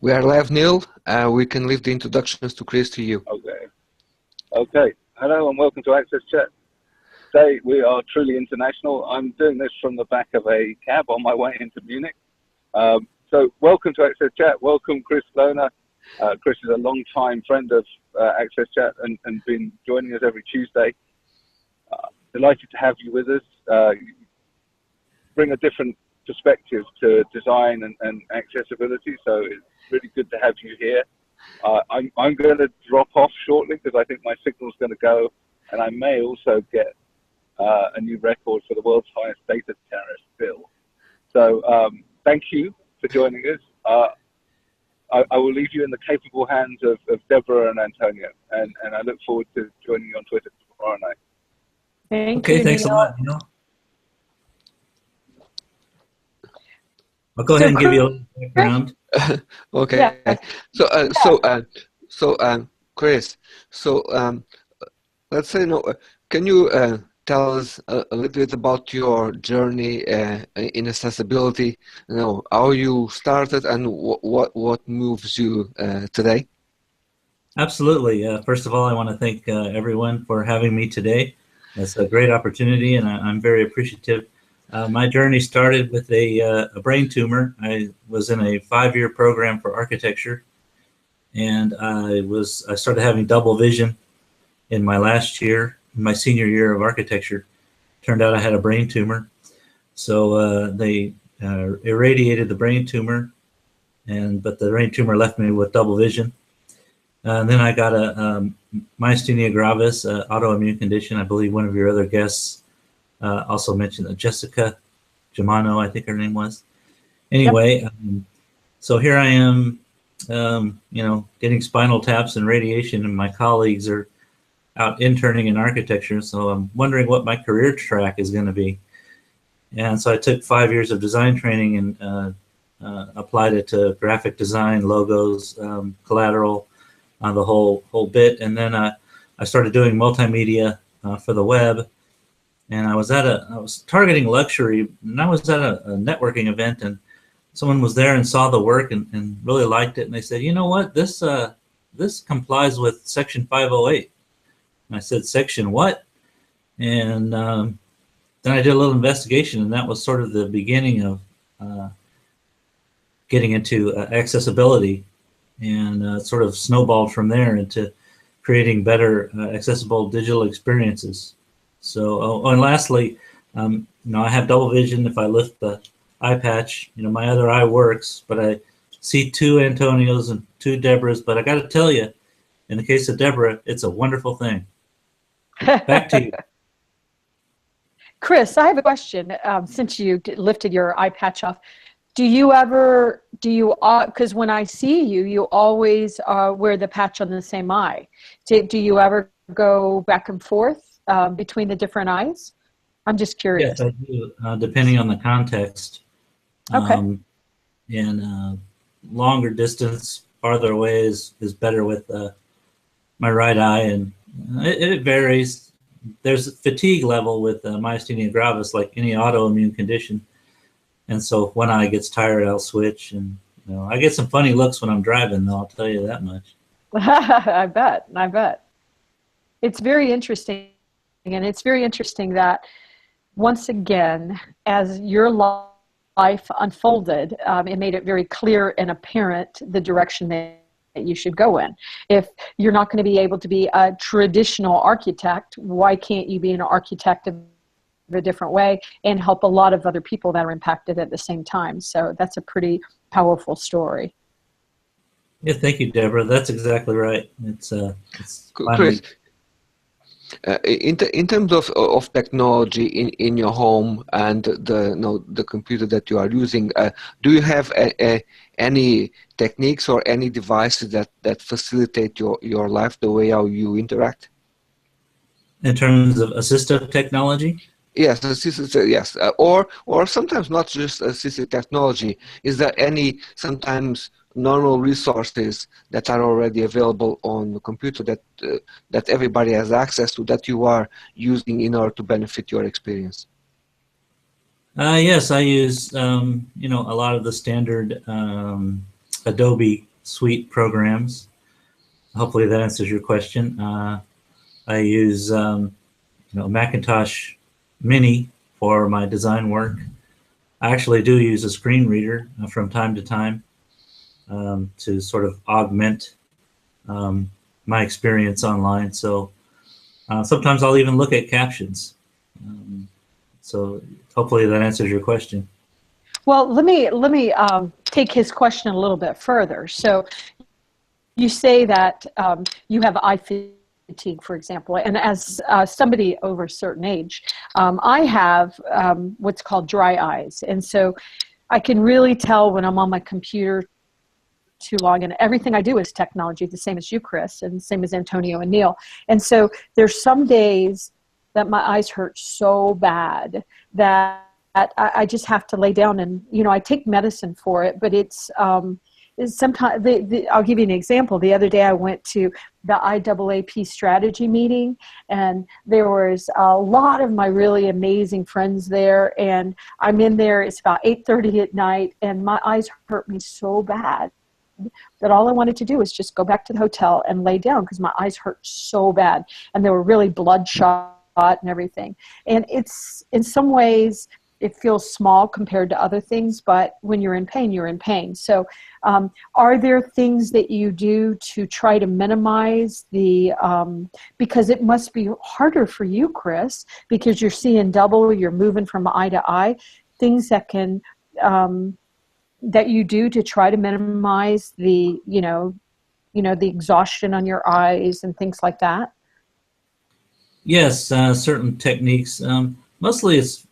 We are live, Neil. We can leave the introductions to Chris to you. Okay. Hello and welcome to AXSchat. Today we are truly international. I'm doing this from the back of a cab on my way into Munich. So welcome to AXSchat. Welcome, Chris, Lona. Chris is a long-time friend of AXSchat and been joining us every Tuesday. Delighted to have you with us. Bring a different perspective to design and accessibility, so it's really good to have you here. I'm going to drop off shortly because I think my signal's going to go, and I may also get a new record for the world's highest data tariff bill. So thank you for joining us. I will leave you in the capable hands of Deborah and Antonio, and I look forward to joining you on Twitter tomorrow night. Thank you, thanks Neil. a lot, Neil. I'll go ahead and give you a little background. Okay. Yeah. So Chris, let's say, can you tell us a little bit about your journey in accessibility? How you started and what moves you today? Absolutely. First of all, I want to thank everyone for having me today. It's a great opportunity, and I'm very appreciative. My journey started with a brain tumor. I was in a 5-year program for architecture, and I started having double vision in my last year, my senior year of architecture. Turned out I had a brain tumor, so they irradiated the brain tumor, but the brain tumor left me with double vision. And then I got a myasthenia gravis, autoimmune condition. I believe one of your other guests also mentioned Jessica Germano, I think her name was. Anyway, yep. So here I am, getting spinal taps and radiation, and my colleagues are out interning in architecture. So I'm wondering what my career track is going to be. And so I took 5 years of design training and applied it to graphic design, logos, collateral, the whole bit. And then I started doing multimedia for the web. And I was targeting luxury, and I was at a networking event, and someone was there and saw the work and really liked it. And they said, you know what, this complies with Section 508. And I said, Section what? And then I did a little investigation, and that was sort of the beginning of getting into accessibility, and sort of snowballed from there into creating better accessible digital experiences. So, and lastly, I have double vision. If I lift the eye patch, my other eye works, but I see 2 Antonios and 2 Deborahs. But I got to tell you, in the case of Deborah, it's a wonderful thing. Back to you. Chris, I have a question. Since you lifted your eye patch off, because when I see you, you always wear the patch on the same eye. Do you ever go back and forth between the different eyes? I'm just curious. Yes, I do, depending on the context. Okay. And longer distance, farther away is better with my right eye, and it varies. There's a fatigue level with myasthenia gravis, like any autoimmune condition. And so if one eye gets tired, I'll switch. And I get some funny looks when I'm driving, though, I'll tell you that much. I bet. It's very interesting. And it's very interesting that, once again, as your life unfolded, it made it very clear and apparent the direction that you should go in. If you're not going to be able to be a traditional architect, why can't you be an architect of a different way and help a lot of other people that are impacted at the same time? So that's a pretty powerful story. Yeah, thank you, Deborah. That's exactly right. It's Chris, in terms of technology in your home and the computer that you are using, do you have any techniques or any devices that facilitate your life, the way how you interact? In terms of assistive technology? Yes, assistive, yes, or sometimes not just assistive technology. Is there any sometimes normal resources that are already available on the computer that everybody has access to, that you are using in order to benefit your experience? Yes, I use a lot of the standard Adobe suite programs. Hopefully that answers your question. I use Macintosh Mini for my design work. I actually do use a screen reader from time to time to sort of augment my experience online. So sometimes I'll even look at captions. So hopefully that answers your question. Well, let me take his question a little bit further. So you say that you have eye fatigue, for example, and as somebody over a certain age, I have what's called dry eyes, and so I can really tell when I'm on my computer too long, and everything I do is technology, the same as you, Chris, and same as Antonio and Neil. And so there's some days that my eyes hurt so bad that I just have to lay down, and I take medicine for it, but it's sometimes I'll give you an example. The other day I went to the IAAP strategy meeting, and there was a lot of my really amazing friends there, and I'm in there. It's about 8:30 at night, and my eyes hurt me so bad that all I wanted to do was just go back to the hotel and lay down because my eyes hurt so bad, and they were really bloodshot and everything. And it's, in some ways, it feels small compared to other things, but when you're in pain, you're in pain. So are there things that you do to try to minimize the, because it must be harder for you, Chris, because you're seeing double, you're moving from eye to eye, things that can, that you do to try to minimize the, the exhaustion on your eyes and things like that? Yes, certain techniques. Mostly it's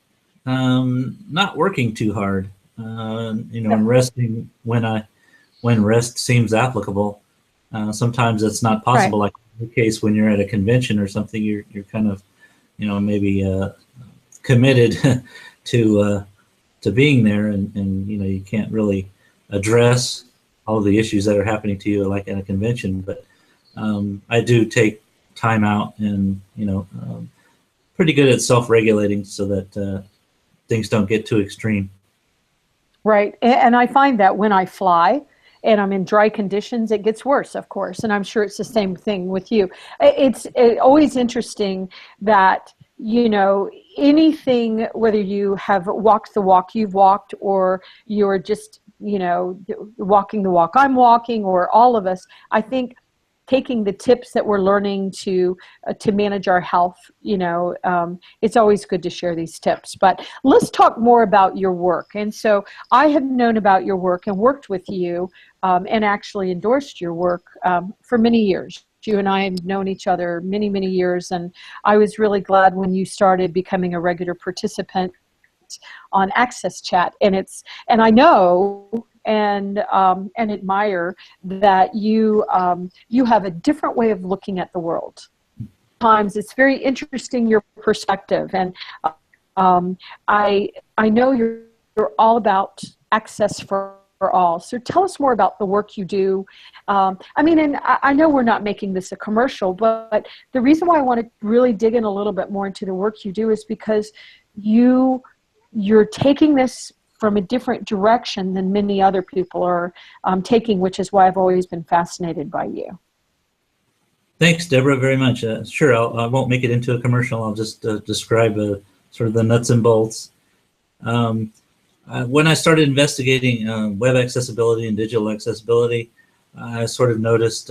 not working too hard, and resting when rest seems applicable. Sometimes it's not possible, right. Like in the case when you're at a convention or something, you're kind of, maybe committed to being there, and you can't really address all of the issues that are happening to you like at a convention. But I do take time out, and pretty good at self-regulating so that things don't get too extreme. Right, and I find that when I fly and I'm in dry conditions, it gets worse, of course, and I'm sure it's the same thing with you. It's always interesting that anything, whether you have walked the walk you've walked, or you're just walking the walk I'm walking, or all of us, I think taking the tips that we're learning to manage our health, it's always good to share these tips. But let's talk more about your work. And so I have known about your work and worked with you and actually endorsed your work for many years. You and I have known each other many, many years, and I was really glad when you started becoming a regular participant on AXSchat. And I know and admire that you have a different way of looking at the world. Sometimes it's very interesting, your perspective, and I know you're all about access for all. So tell us more about the work you do. And I know we're not making this a commercial, but the reason why I want to really dig in a little bit more into the work you do is because you're taking this from a different direction than many other people are taking, which is why I've always been fascinated by you. Thanks, Deborah, very much. Sure, I won't make it into a commercial. I'll just describe sort of the nuts and bolts. When I started investigating web accessibility and digital accessibility, I sort of noticed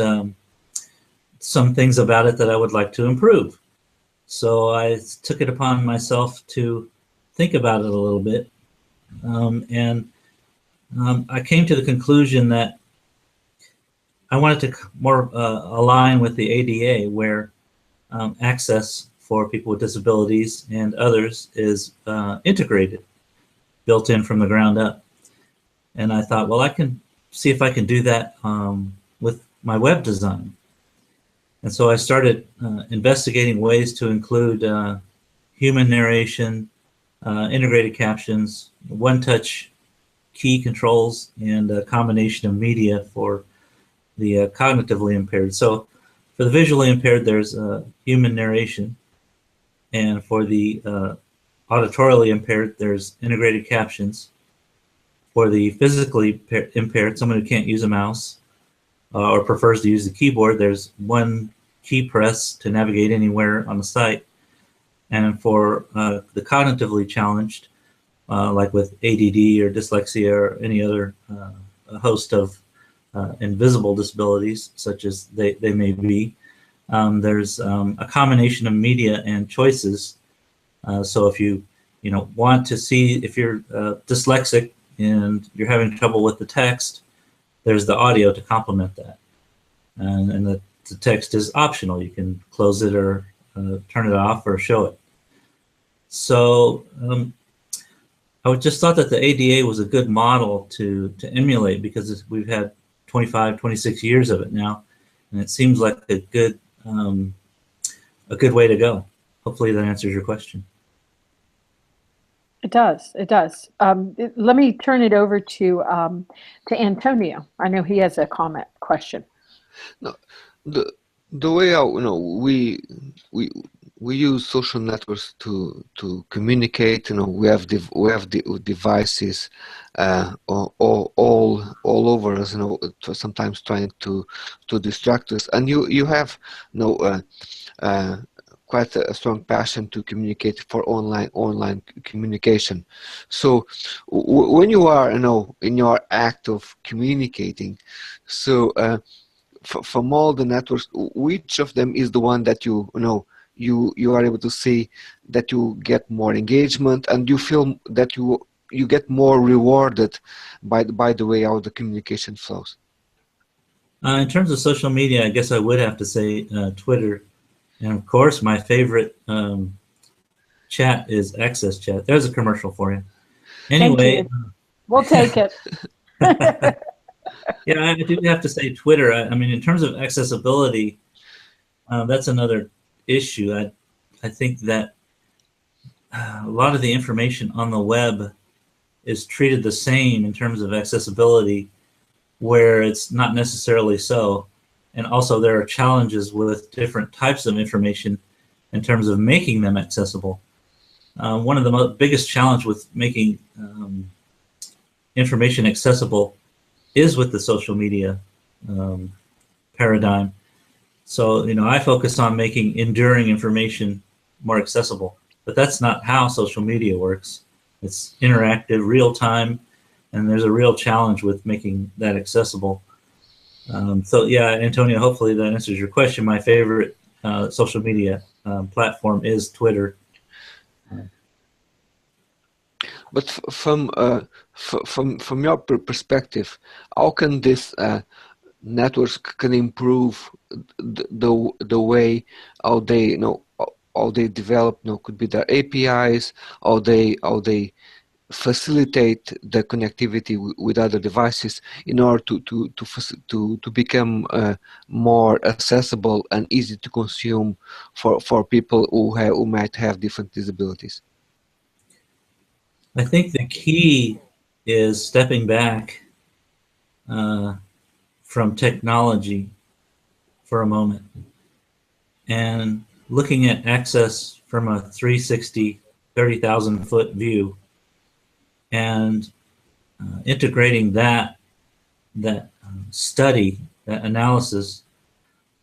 some things about it that I would like to improve. So I took it upon myself to think about it a little bit. I came to the conclusion that I wanted to more align with the ADA, where access for people with disabilities and others is integrated, built in from the ground up. And I thought, well, I can see if I can do that with my web design. And so I started investigating ways to include human narration, integrated captions, one-touch key controls, and a combination of media for the cognitively impaired. So for the visually impaired, there's human narration, and for the auditorially impaired, there's integrated captions. For the physically impaired, someone who can't use a mouse, or prefers to use the keyboard, there's one key press to navigate anywhere on the site. And for the cognitively challenged, like with ADD or dyslexia or any other host of invisible disabilities, such as they may be, there's a combination of media and choices. So if you want to see, if you're dyslexic and you're having trouble with the text, there's the audio to complement that. And the text is optional. You can close it or turn it off or show it. So I just thought that the ADA was a good model to emulate, because we've had 25, 26 years of it now, and it seems like a good way to go. Hopefully that answers your question. It does. It does. Let me turn it over to Antonio. I know he has a question. No, the way we use social networks to communicate. We have the devices all over us. Sometimes trying to distract us, and you have quite a strong passion to communicate for online communication. So when you are in your act of communicating, so from all the networks, which of them is the one that you are able to see that you get more engagement, and you feel that you get more rewarded by the way how the communication flows? In terms of social media, I guess I would have to say Twitter. And of course, my favorite chat is AXSchat. There's a commercial for you. Anyway, thank you. We'll take it. Yeah, I do have to say Twitter. I mean, in terms of accessibility, that's another issue. I think that a lot of the information on the web is treated the same in terms of accessibility, where it's not necessarily so. And also there are challenges with different types of information in terms of making them accessible. One of the biggest challenge with making information accessible is with the social media paradigm. So, I focus on making enduring information more accessible, but that's not how social media works. It's interactive, real time, and there's a real challenge with making that accessible. So yeah, Antonio, hopefully that answers your question. My favorite social media platform is Twitter. But from your perspective, how can this networks can improve the way how they how they develop? Could be their APIs, how they facilitate the connectivity with other devices in order to become more accessible and easy to consume for people who might have different disabilities. I think the key is stepping back from technology for a moment and looking at access from a 360, 30,000 foot view, and integrating that study, that analysis,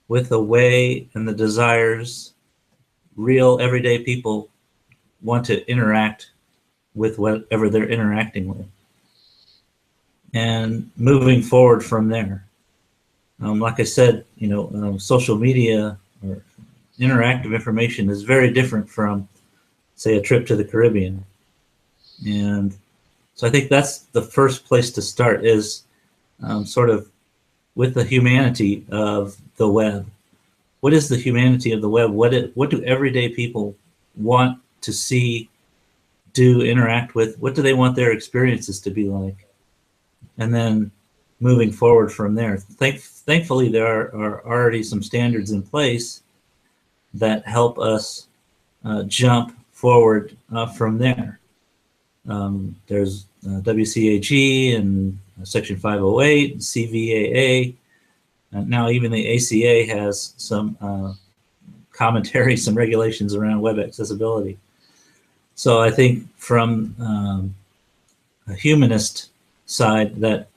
with the way and the desires real everyday people want to interact with whatever they're interacting with, and moving forward from there. Like I said, social media or interactive information is very different from, say, a trip to the Caribbean. And so I think that's the first place to start, is sort of with the humanity of the web. What is the humanity of the web? What do everyday people want to see, do, interact with? What do they want their experiences to be like? And then moving forward from there. Thankfully, there are already some standards in place that help us jump forward from there. There's WCAG and Section 508, and CVAA. Now even the ACA has some commentary, some regulations around web accessibility. So I think from a humanist side, that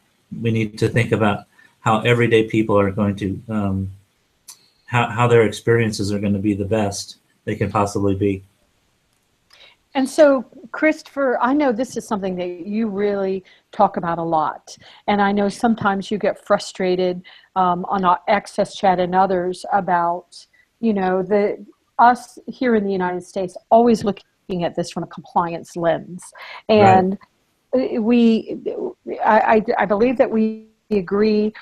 we need to think about how everyday people are going to, how their experiences are going to be the best they can possibly be. And so, Christopher, I know this is something that you really talk about a lot. And I know sometimes you get frustrated on our AXSchat and others about, us here in the United States always looking at this from a compliance lens. And I believe that we agree,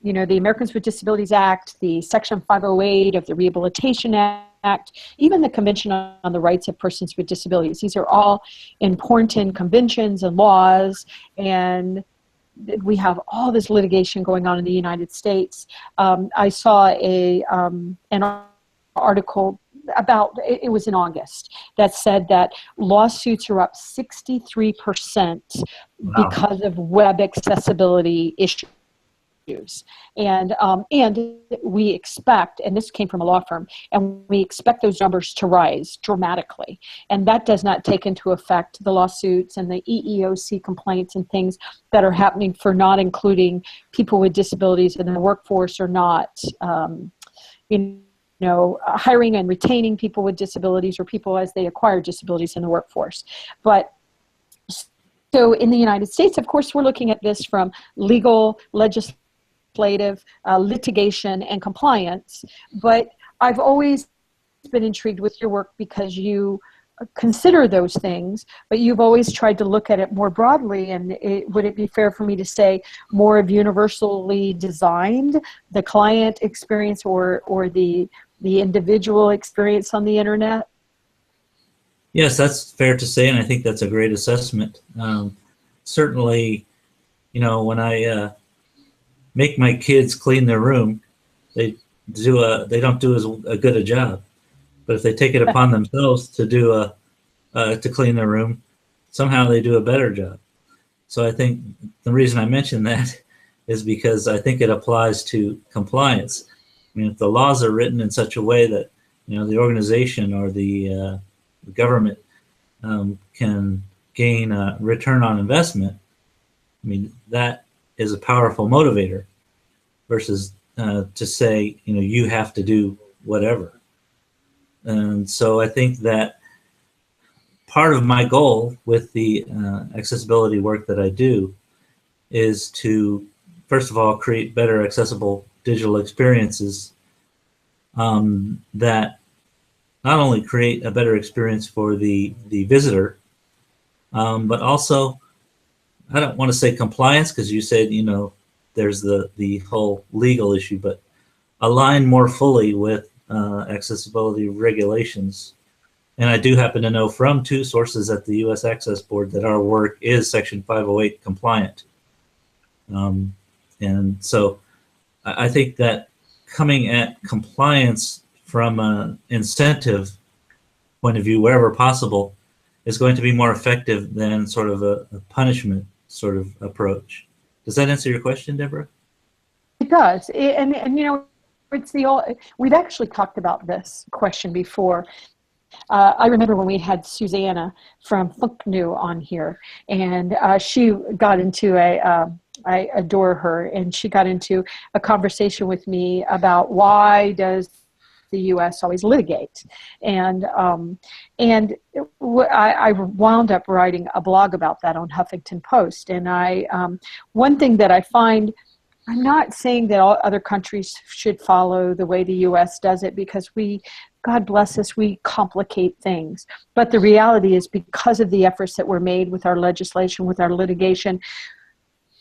the Americans with Disabilities Act, the Section 508 of the Rehabilitation Act, even the Convention on the Rights of Persons with Disabilities. These are all important conventions and laws, and we have all this litigation going on in the United States. I saw an article about, it was in August, that said that lawsuits are up 63% because of web accessibility issues. And we expect, and this came from a law firm, and we expect those numbers to rise dramatically. And that does not take into effect the lawsuits and the EEOC complaints and things that are happening for not including people with disabilities in the workforce, or not, hiring and retaining people with disabilities, or people as they acquire disabilities in the workforce. But so in the United States, of course, we're looking at this from legal, legislative, litigation, and compliance. But I've always been intrigued with your work because you consider those things, but you've always tried to look at it more broadly. And would it be fair for me to say more of universally designed, the client experience or the individual experience on the internet? Yes, that's fair to say, and I think that's a great assessment. Certainly, when I make my kids clean their room, they don't do as good a job. But if they take it upon themselves to to clean their room, somehow they do a better job. So I think the reason I mention that is because I think it applies to compliance. I mean, if the laws are written in such a way that the organization or the government can gain a return on investment, I mean, that is a powerful motivator versus to say, you have to do whatever. And so I think that part of my goal with the accessibility work that I do is to, first of all, create better accessible digital experiences that not only create a better experience for the visitor, but also, I don't want to say compliance, because you said, there's the whole legal issue, but align more fully with accessibility regulations. And I do happen to know from 2 sources at the U.S. Access Board that our work is Section 508 compliant. And so I think that coming at compliance from an incentive point of view, wherever possible, is going to be more effective than sort of a punishment sort of approach. Does that answer your question, Deborah? It does. And it's we've actually talked about this question before. I remember when we had Susanna from FunkNew on here, and she got into I adore her, and she got into a conversation with me about why does the U.S. always litigate, and I wound up writing a blog about that on Huffington Post. And one thing that I find, I'm not saying that all other countries should follow the way the U.S. does it, because God bless us, we complicate things. But the reality is, because of the efforts that were made with our legislation, with our litigation,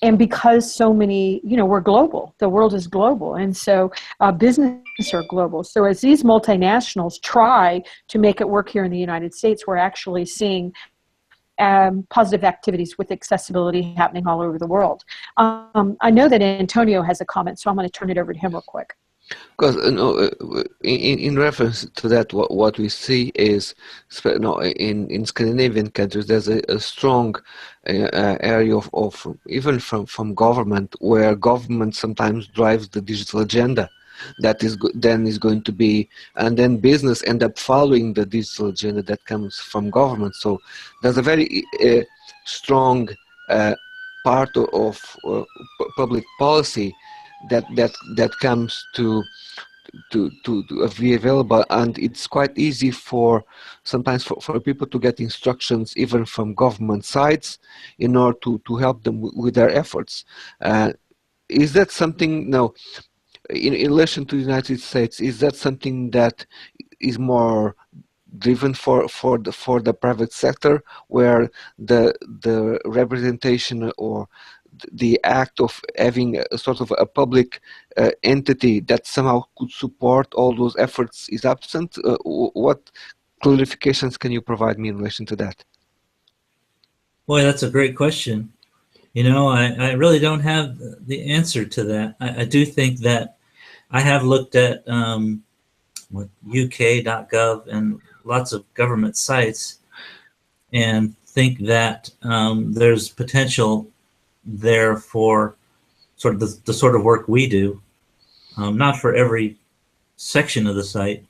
and because so many, we're global, the world is global, and so businesses are global. So as these multinationals try to make it work here in the United States, we're actually seeing positive activities with accessibility happening all over the world. I know that Antonio has a comment, so I'm going to turn it over to him real quick. Because in reference to that, what we see is, in Scandinavian countries, there's a strong area of even from government, where government sometimes drives the digital agenda. That is then is going to be, and then business end up following the digital agenda that comes from government. So there's a very strong part of public policy that comes to be available, and it's quite easy for sometimes for people to get instructions even from government sites in order to help them with their efforts. Is that something now in relation to the United States? Is that something that is more driven for the private sector, where the representation or the act of having a sort of a public entity that somehow could support all those efforts is absent? What clarifications can you provide me in relation to that? Boy, that's a great question. You know, I really don't have the answer to that. I do think that I have looked at UK.gov and lots of government sites, and think that there's potential there for sort of the sort of work we do. Not for every section of the site,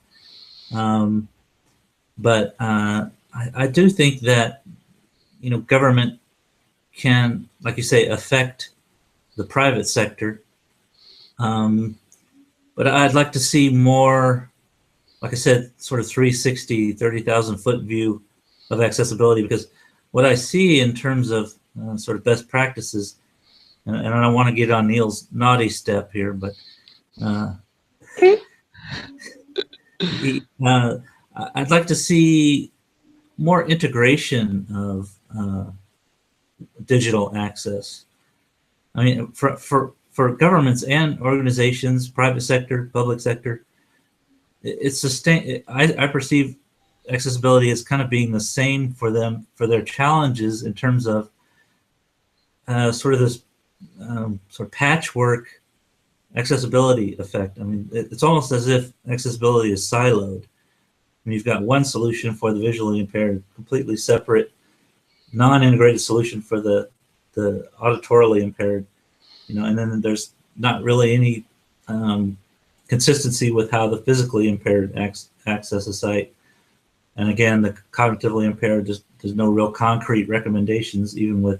but I do think that, you know, government can, like you say, affect the private sector. But I'd like to see more, like I said, sort of 360, 30,000 foot view of accessibility, because what I see in terms of sort of best practices, and I don't want to get on Neil's naughty step here, but I'd like to see more integration of digital access. I mean, for governments and organizations, private sector, public sector, it's I perceive accessibility as kind of being the same for them, for their challenges in terms of sort of this sort of patchwork accessibility effect. I mean, it's almost as if accessibility is siloed. I mean, you've got one solution for the visually impaired, completely separate, non-integrated solution for the auditorily impaired, you know, and then there's not really any consistency with how the physically impaired access a site. And again, the cognitively impaired, there's no real concrete recommendations, even with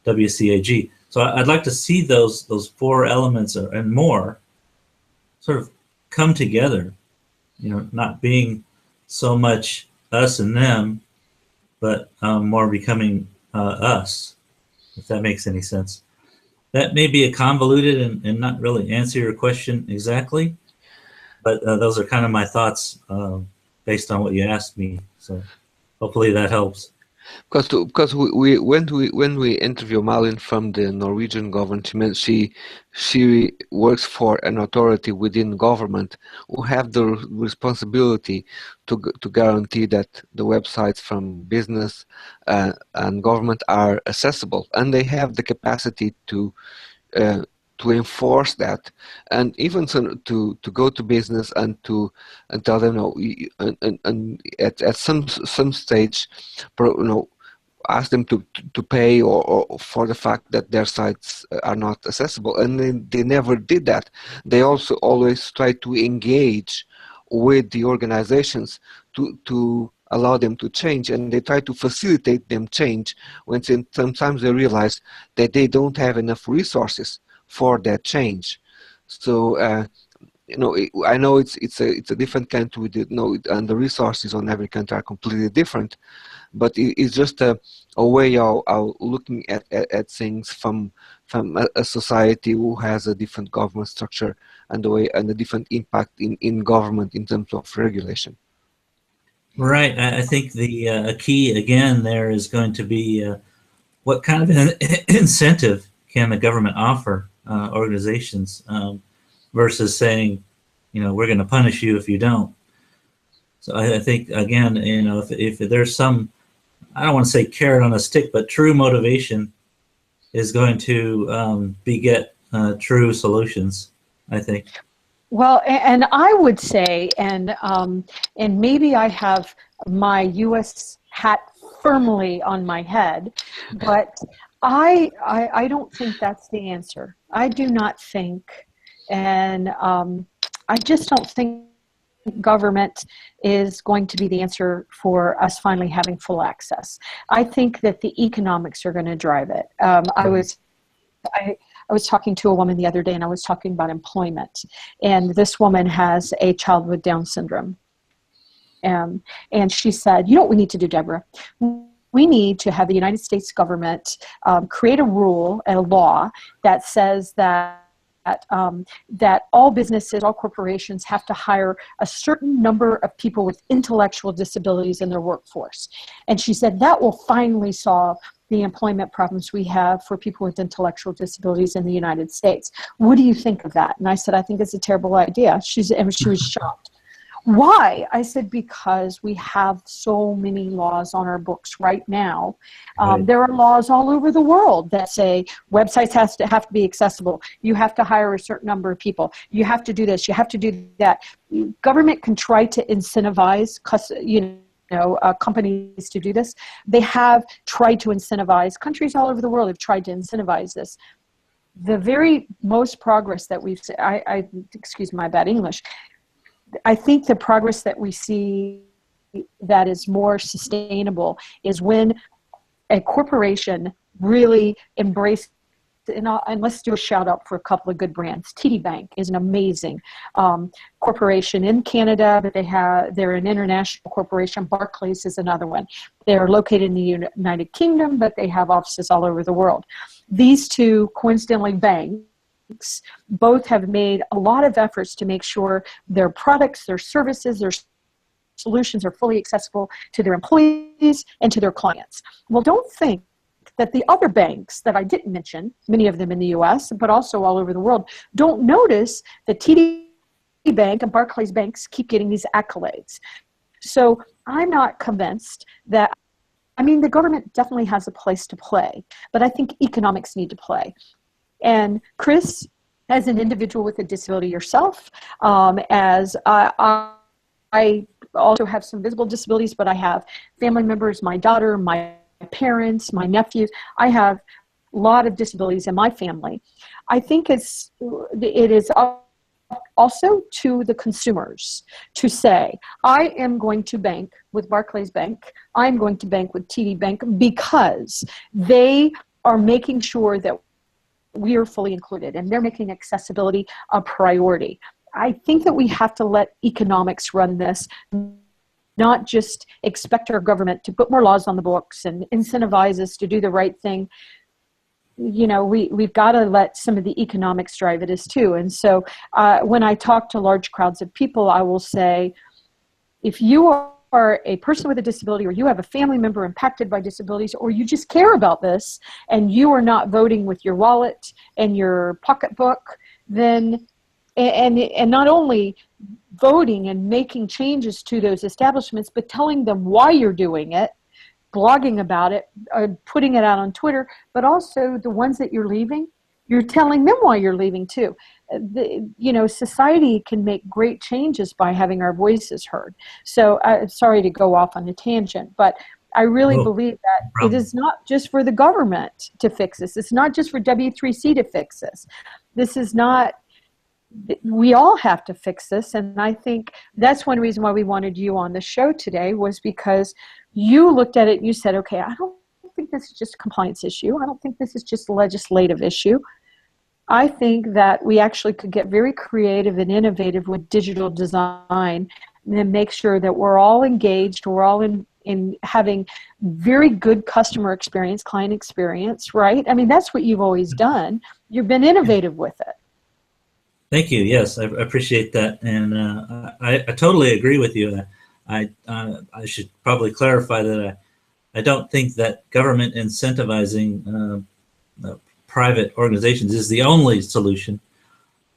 WCAG. So I'd like to see those four elements and more sort of come together, you know, not being so much us and them, but more becoming us, if that makes any sense. That may be a convoluted and not really answer your question exactly, but those are kind of my thoughts based on what you asked me. So hopefully that helps. Because when we interview Malin from the Norwegian government, she works for an authority within government who have the responsibility to guarantee that the websites from business and government are accessible, and they have the capacity to enforce that, and even to go to business and tell them no, and at some stage, you know, ask them to pay or for the fact that their sites are not accessible, and they never did that. They also always try to engage with the organizations to allow them to change, and they try to facilitate them change when sometimes they realize that they don't have enough resources for that change. So you know, I know it's a different country, and the resources on every country are completely different, but it's just a way of looking at things from a society who has a different government structure and a different impact in government in terms of regulation. Right. I think the key again there is going to be what kind of an incentive can the government offer organizations versus saying, you know, we're going to punish you if you don't. So I think, again, you know, if there's some, I don't want to say carrot on a stick, but true motivation is going to beget true solutions, I think. Well, and I would say, and maybe I have my U.S. hat firmly on my head, but I don't think that's the answer. I do not think, and I just don't think government is going to be the answer for us finally having full access. I think that the economics are going to drive it. I was I was talking to a woman the other day, and I was talking about employment. And this woman has a child with Down syndrome. And she said, you know what we need to do, Deborah? We need to have the United States government create a rule and a law that says that all businesses, all corporations have to hire a certain number of people with intellectual disabilities in their workforce. And she said that will finally solve the employment problems we have for people with intellectual disabilities in the United States. What do you think of that? And I said, I think it's a terrible idea. She was shocked. Why? I said, because we have so many laws on our books right now. Right. There are laws all over the world that say websites have to be accessible. You have to hire a certain number of people. You have to do this. You have to do that. Government can try to incentivize, companies to do this. They have tried to incentivize. Countries all over the world have tried to incentivize this. The very most progress that we've seen, excuse my bad English, I think the progress that we see that is more sustainable is when a corporation really embraces, and let's do a shout out for a couple of good brands. TD Bank is an amazing corporation in Canada, but they're an international corporation. Barclays is another one. They're located in the United Kingdom, but they have offices all over the world. These two, coincidentally, banks, both have made a lot of efforts to make sure their products, their services, their solutions are fully accessible to their employees and to their clients. Well, don't think that the other banks that I didn't mention, many of them in the US, but also all over the world, don't notice that TD Bank and Barclays banks keep getting these accolades. So I'm not convinced that, the government definitely has a place to play, but I think economics need to play. And Chris, as an individual with a disability yourself, as I also have some visible disabilities, but I have family members, my daughter, my parents, my nephews. I have a lot of disabilities in my family. I think it is also to the consumers to say, I am going to bank with Barclays Bank. I'm going to bank with TD Bank because they are making sure that we are fully included, and they're making accessibility a priority. I think that we have to let economics run this, not just expect our government to put more laws on the books and incentivize us to do the right thing. We've got to let some of the economics drive it as too. And so when I talk to large crowds of people, I will say, if you are a person with a disability, or you have a family member impacted by disabilities, or you just care about this and you are not voting with your wallet and your pocketbook, then, and not only voting and making changes to those establishments, but telling them why you're doing it, blogging about it, putting it out on Twitter, but also the ones that you're leaving, you're telling them why you're leaving too. Society can make great changes by having our voices heard. So sorry to go off on a tangent, but I really believe that it is not just for the government to fix this. It's not just for W3C to fix this. This is not, we all have to fix this. And I think that's one reason why we wanted you on the show today, was because you looked at it and you said, okay, I don't think this is just a compliance issue. I don't think this is just a legislative issue. I think that we actually could get very creative and innovative with digital design and make sure that we're all engaged, we're all in having very good customer experience, client experience, right? That's what you've always done. You've been innovative with it. Thank you. Yes, I appreciate that. And I totally agree with you. I should probably clarify that I don't think that government incentivizing private organizations is the only solution.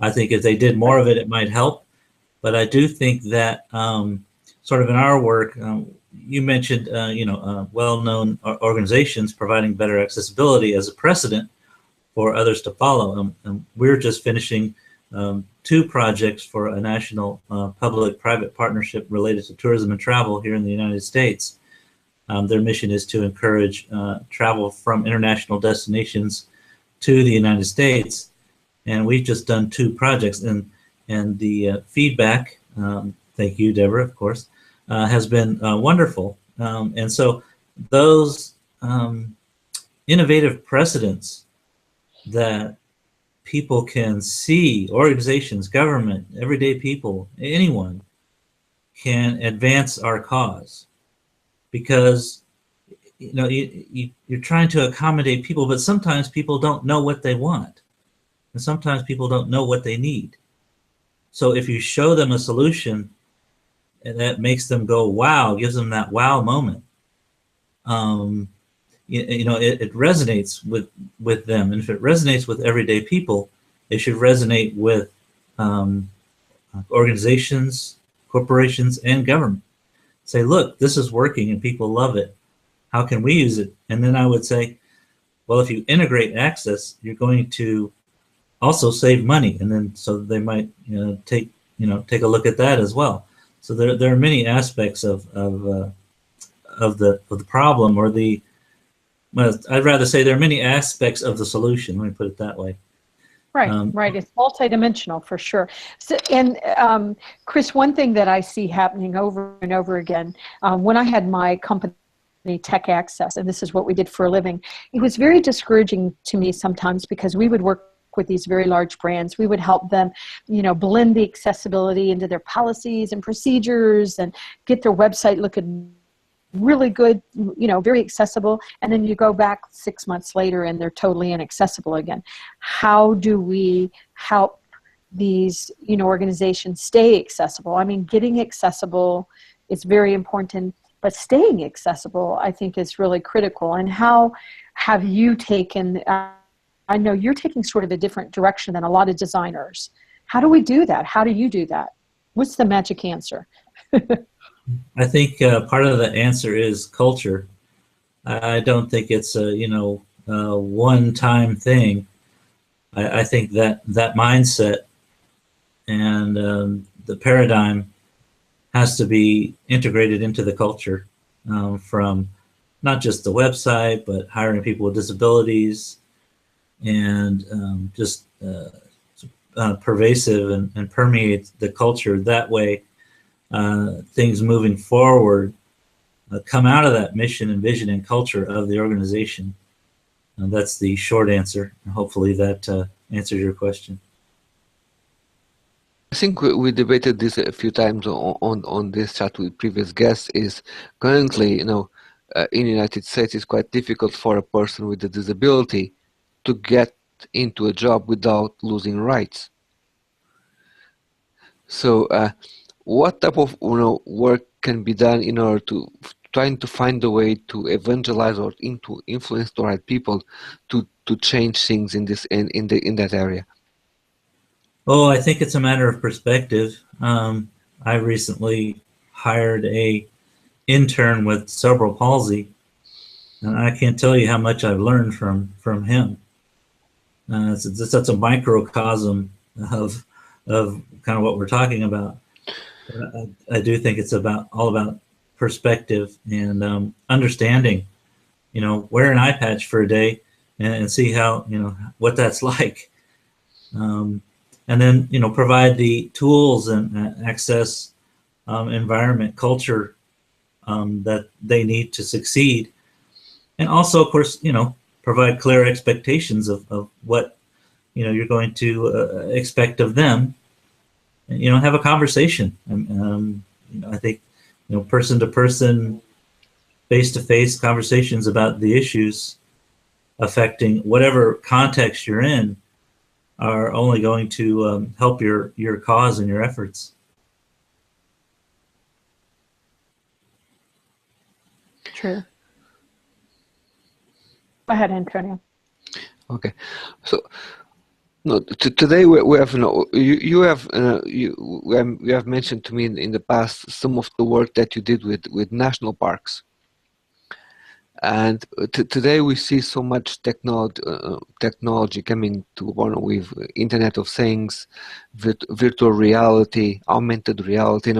I think if they did more of it, it might help. But I do think that sort of in our work, you mentioned, well-known organizations providing better accessibility as a precedent for others to follow. And we're just finishing 2 projects for a national public-private partnership related to tourism and travel here in the United States. Their mission is to encourage travel from international destinations to the United States, and we've just done 2 projects, and the feedback, thank you, Deborah, of course, has been wonderful. And so those innovative precedents that people can see, organizations, government, everyday people, anyone can advance our cause, because you're trying to accommodate people, but sometimes people don't know what they want, and sometimes people don't know what they need. So if you show them a solution and that makes them go wow, gives them that wow moment, it resonates with them. And if it resonates with everyday people, it should resonate with um, organizations, corporations, and government. Say, look, this is working and people love it. How can we use it? And then I would say, well, if you integrate access, you're going to also save money. And then so they might take a look at that as well. So there are many aspects of the problem, or well, I'd rather say there are many aspects of the solution. Let me put it that way. Right, right. It's multidimensional for sure. So, and Chris, one thing that I see happening over and over again, when I had my company Tech Access, and this is what we did for a living, it was very discouraging to me sometimes, because we would work with these very large brands. We would help them, blend the accessibility into their policies and procedures and get their website looking really good, very accessible, and then you go back 6 months later and they're totally inaccessible again. How do we help these organizations stay accessible? I mean, getting accessible is very important, but staying accessible, I think, is really critical. And how have you taken, I know you're taking sort of a different direction than a lot of designers. How do we do that? How do you do that? What's the magic answer? I think part of the answer is culture. I don't think it's a one-time thing. I think that mindset and the paradigm has to be integrated into the culture, from not just the website, but hiring people with disabilities, and just pervasive and permeate the culture. That way, things moving forward come out of that mission and vision and culture of the organization. And that's the short answer. Hopefully that answers your question. I think we debated this a few times on this chat with previous guests. Is currently, in the United States, it's quite difficult for a person with a disability to get into a job without losing rights. So, what type of work can be done in order to trying to find a way to evangelize or to influence the right people to change things in that area? Oh, I think it's a matter of perspective. I recently hired a intern with cerebral palsy, and I can't tell you how much I've learned from him. It's such a microcosm of kind of what we're talking about. I do think it's all about perspective and understanding. Wear an eye patch for a day and see how what that's like. And then provide the tools and access, environment, culture that they need to succeed, and also, of course, provide clear expectations of what you're going to expect of them. And, have a conversation. I think person to person, face to face conversations about the issues affecting whatever context you're in are only going to help your cause and your efforts. True. Go ahead, Antonio. Okay, so today we have you have mentioned to me in the past some of the work that you did with national parks. And today we see so much technology coming to one with Internet of Things, virtual reality, augmented reality.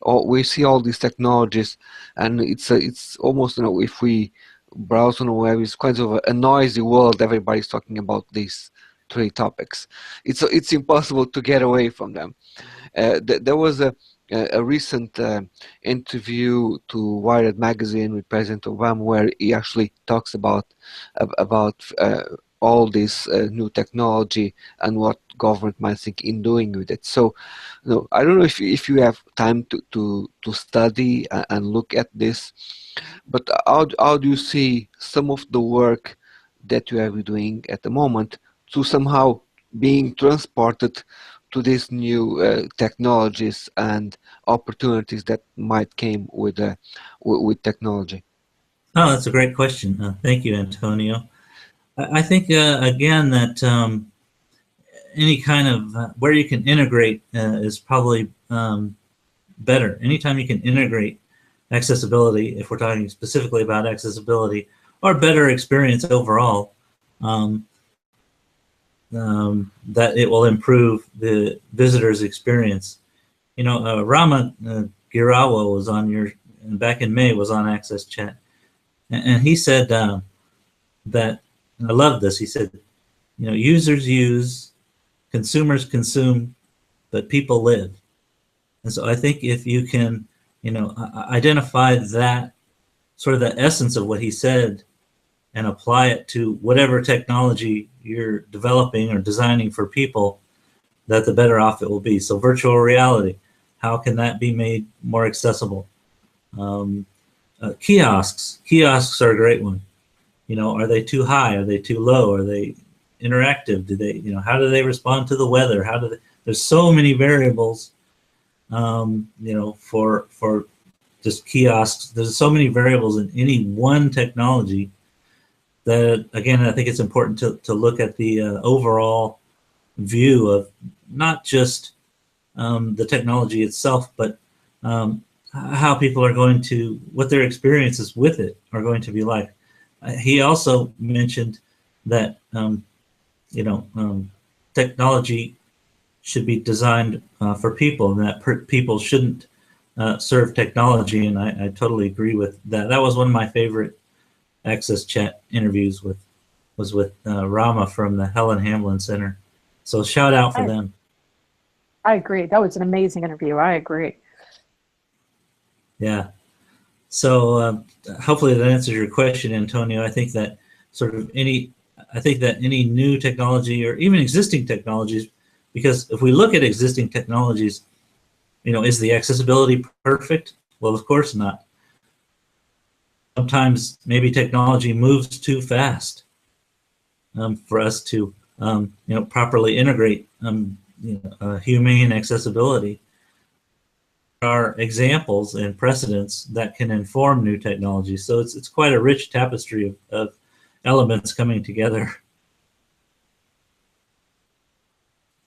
We see all these technologies, and it's almost if we browse on the web, it's kind of a noisy world. Everybody's talking about these three topics. It's impossible to get away from them. There was a recent interview to Wired magazine with President Obama, where he actually talks about all this new technology and what government might think in doing with it. So, I don't know if you have time to study and look at this, but how do you see some of the work that you are doing at the moment to somehow being transported to these new technologies and opportunities that might came with technology? Oh, that's a great question. Thank you, Antonio. I think, again, that any kind of where you can integrate is probably better. Anytime you can integrate accessibility, if we're talking specifically about accessibility, or better experience overall, that it will improve the visitor's experience. Rama Girawa was on back in May, was on AXSchat, and he said that, and I love this, he said, users use, consumers consume, but people live. And so I think if you can, identify that, sort of the essence of what he said, and apply it to whatever technology you're developing or designing for people, that the better off it will be. So virtual reality, how can that be made more accessible? Kiosks are a great one. Are they too high? Are they too low? Are they interactive? Do they, how do they respond to the weather? There's so many variables, for just kiosks. There's so many variables in any one technology that, again, I think it's important to look at the overall view of not just the technology itself, but how people are going to, what their experiences with it are going to be like. He also mentioned that technology should be designed for people, and that people shouldn't serve technology, and I totally agree with that. That was one of my favorite AXSchat interviews was with Rama from the Helen Hamlin Center. So shout out for them. I agree. That was an amazing interview. I agree. Yeah. So hopefully that answers your question, Antonio. I think that any new technology or even existing technologies, because if we look at existing technologies, is the accessibility perfect? Well, of course not. Sometimes maybe technology moves too fast for us to properly integrate humane accessibility. There are examples and precedents that can inform new technologies. So it's quite a rich tapestry of elements coming together.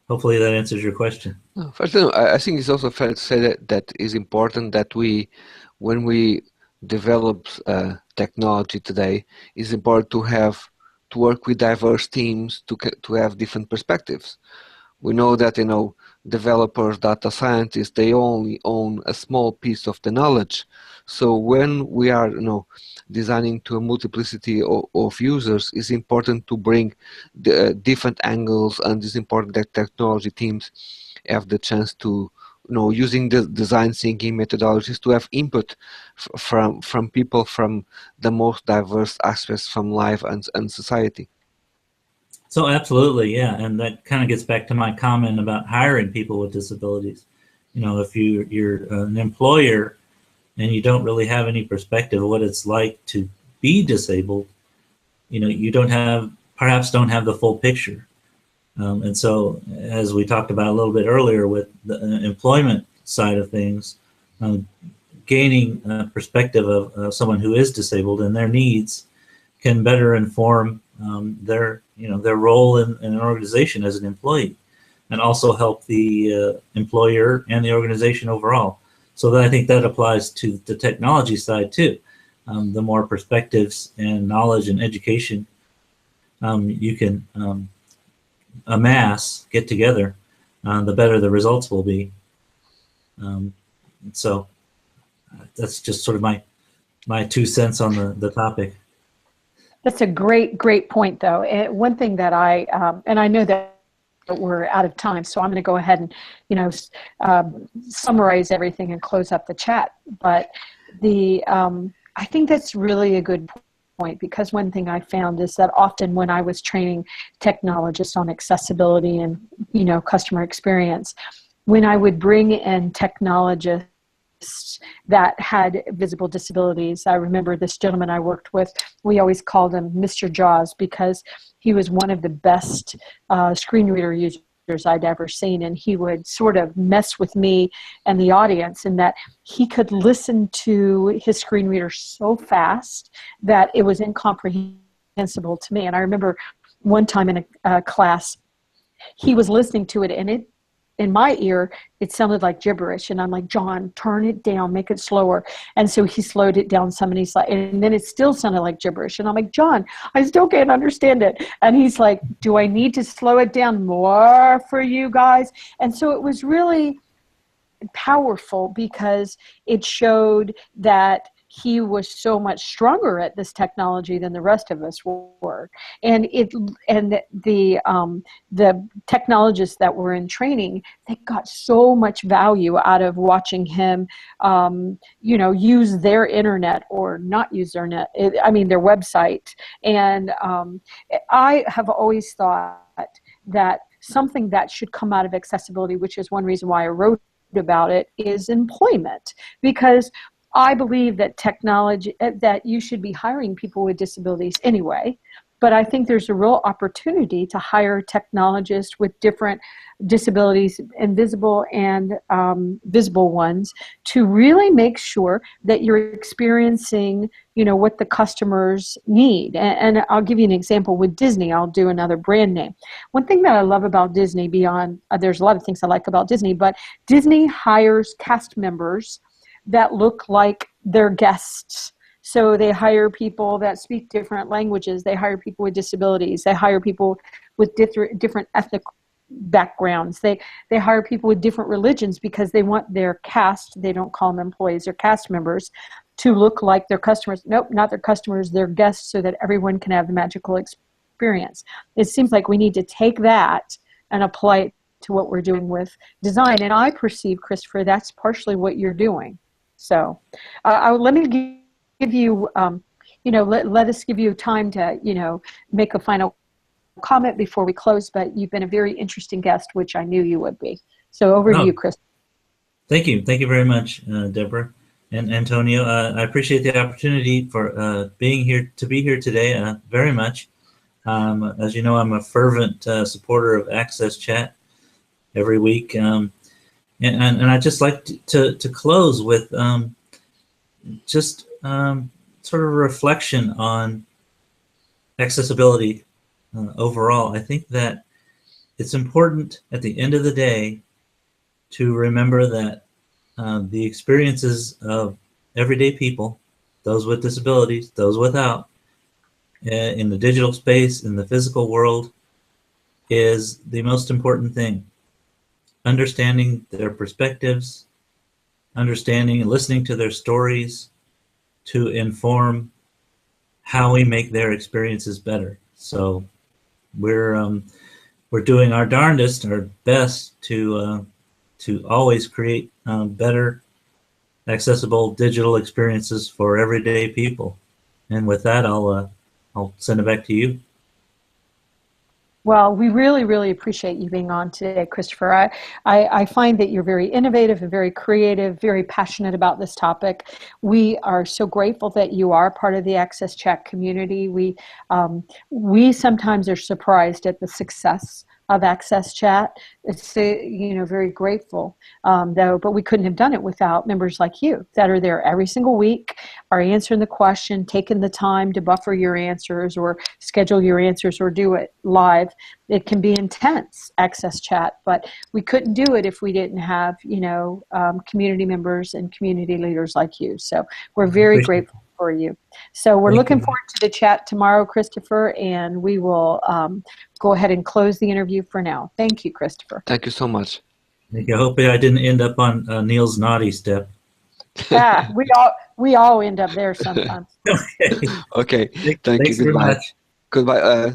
Hopefully that answers your question. First, I think it's also fair to say that is important that when we develop technology today, it's important to work with diverse teams to have different perspectives. We know that developers, data scientists, they only own a small piece of the knowledge. So when we are designing to a multiplicity of users, it's important to bring the different angles, and it's important that technology teams have the chance to using the design thinking methodologies to have input from people from the most diverse aspects from life and society. So absolutely, yeah, and that kind of gets back to my comment about hiring people with disabilities. If you're an employer and you don't really have any perspective of what it's like to be disabled, you perhaps don't have the full picture. And so, as we talked about a little bit earlier with the employment side of things, gaining a perspective of someone who is disabled and their needs can better inform their role in an organization as an employee, and also help the employer and the organization overall. So I think that applies to the technology side too. The more perspectives and knowledge and education you can get together, the better the results will be. So that's just sort of my 2 cents on the topic. That's a great point, though. And one thing that and I know that we're out of time, so I'm going to go ahead and summarize everything and close up the chat. But I think that's really a good point, because one thing I found is that often when I was training technologists on accessibility and, you know, customer experience, when I would bring in technologists that had visible disabilities, I remember this gentleman I worked with, we always called him Mr. Jaws, because he was one of the best screen reader users I'd ever seen, and he would sort of mess with me and the audience in that he could listen to his screen reader so fast that it was incomprehensible to me. And I remember one time in a class, he was listening to it, and it, in my ear, it sounded like gibberish. And I'm like, John, turn it down, make it slower. And so he slowed it down some, and he's like, and then it still sounded like gibberish. And I'm like, John, I still can't understand it. And he's like, do I need to slow it down more for you guys? And so it was really powerful, because it showed that he was so much stronger at this technology than the rest of us were. And the technologists that were in training, they got so much value out of watching him, you know, use their internet or not use their net. Their website. And I have always thought that something that should come out of accessibility, which is one reason why I wrote about it, is employment, because I believe that technology, that you should be hiring people with disabilities anyway, but I think there's a real opportunity to hire technologists with different disabilities, invisible and visible ones, to really make sure that you're experiencing, you know, what the customers need. And I'll give you an example with Disney. I'll do another brand name. One thing that I love about Disney, beyond, there's a lot of things I like about Disney, but Disney hires cast members that look like their guests. So they hire people that speak different languages. They hire people with disabilities. They hire people with different ethnic backgrounds. They hire people with different religions, because they want their cast, they don't call them employees, they're cast members, to look like their customers. Nope, not their customers, their guests, so that everyone can have the magical experience. It seems like we need to take that and apply it to what we're doing with design. And I perceive, Christopher, that's partially what you're doing. So let me give you, let us give you time to, make a final comment before we close, but you've been a very interesting guest, which I knew you would be. So over to you, Chris. Thank you. Thank you very much, Deborah and Antonio. I appreciate the opportunity for being here today very much. As you know, I'm a fervent supporter of AXSchat every week. And I'd just like to close with sort of a reflection on accessibility overall. I think that it's important at the end of the day to remember that the experiences of everyday people, those with disabilities, those without, in the digital space, in the physical world, is the most important thing. Understanding their perspectives, understanding and listening to their stories to inform how we make their experiences better. So we're doing our darndest, our best to always create better, accessible digital experiences for everyday people. And with that, I'll send it back to you. Well, we really, really appreciate you being on today, Christopher. I find that you're very innovative and very creative, very passionate about this topic. We are so grateful that you are part of the AXSchat community. We sometimes are surprised at the success of AXSchat. It's very grateful, though, but we couldn't have done it without members like you that are there every single week, are answering the question, taking the time to buffer your answers or schedule your answers or do it live. It can be intense, AXSchat, but we couldn't do it if we didn't have, community members and community leaders like you. So we're very grateful for you. So we're looking forward to the chat tomorrow, Christopher, and we will go ahead and close the interview for now. Thank you, Christopher. Thank you so much. Thank you. I hope I didn't end up on Neil's naughty step. We all end up there sometimes. Okay. Thank you. Thanks very Goodbye. much. Goodbye.